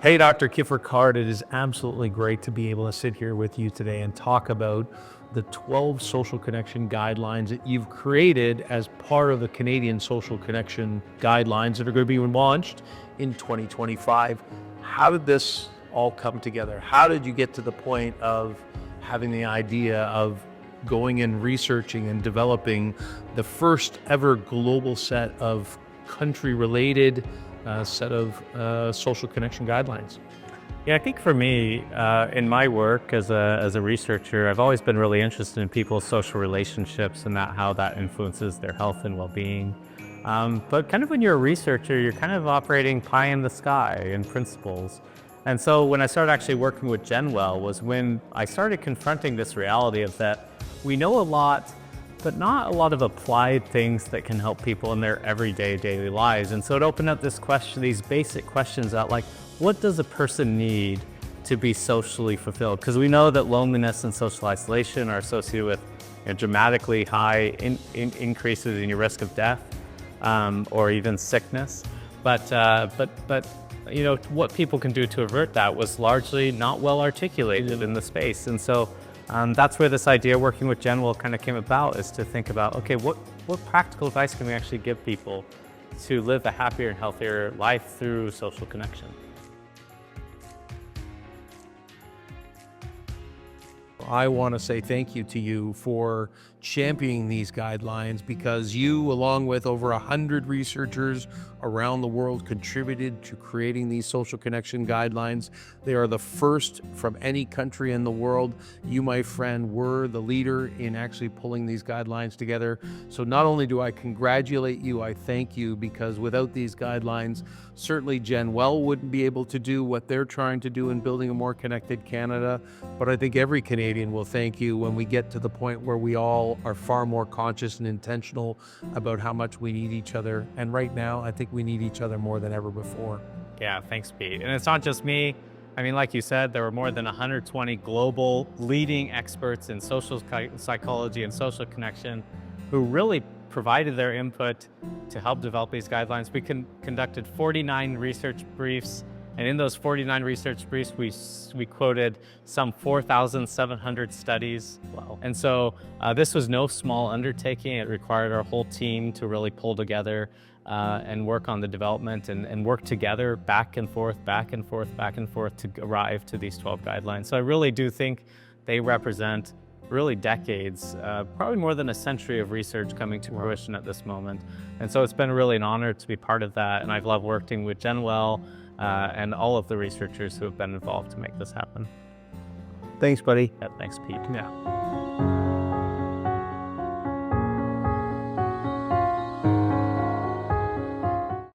Hey, Dr. Kiffer Card, it is absolutely great to be able to sit here with you today and talk about the 12 social connection guidelines that you've created as part of the Canadian social connection guidelines that are going to be launched in 2025. How did this all come together? How did you get to the point of having the idea of going and researching and developing the first ever global set of country-related set of social connection guidelines? Yeah, I think for me, in my work as a researcher, I've always been really interested in people's social relationships and how that influences their health and well-being. But kind of when you're a researcher, you're kind of operating pie in the sky in principles. And so when I started actually working with GenWell was when I started confronting this reality of that we know a lot, but not a lot of applied things that can help people in their everyday daily lives. And so it opened up this question, these basic questions about like, what does a person need to be socially fulfilled? Because we know that loneliness and social isolation are associated with dramatically high increases in your risk of death or even sickness. But what people can do to avert that was largely not well articulated in the space. And so that's where this idea working with GenWell kind of came about, is to think about, okay, what practical advice can we actually give people to live a happier and healthier life through social connection? I want to say thank you to you for championing these guidelines, because you, along with over 100 researchers around the world, contributed to creating these social connection guidelines. They are the first from any country in the world. You, my friend, were the leader in actually pulling these guidelines together. So not only do I congratulate you, I thank you, because without these guidelines, certainly GenWell wouldn't be able to do what they're trying to do in building a more connected Canada. But I think every Canadian will thank you when we get to the point where we all are far more conscious and intentional about how much we need each other. And right now, I think we need each other more than ever before. Yeah, thanks, Pete. And it's not just me. I mean, like you said, there were more than 120 global leading experts in social psychology and social connection who really provided their input to help develop these guidelines. We conducted 49 research briefs, and in those 49 research briefs, we quoted some 4,700 studies. Wow. And so this was no small undertaking. It required our whole team to really pull together and work on the development and work together back and forth to arrive to these 12 guidelines. So I really do think they represent really decades, probably more than a century of research coming to fruition at this moment. And so it's been really an honor to be part of that. And I've loved working with GenWell and all of the researchers who have been involved to make this happen. Thanks, buddy. Yeah, thanks, Pete. Yeah.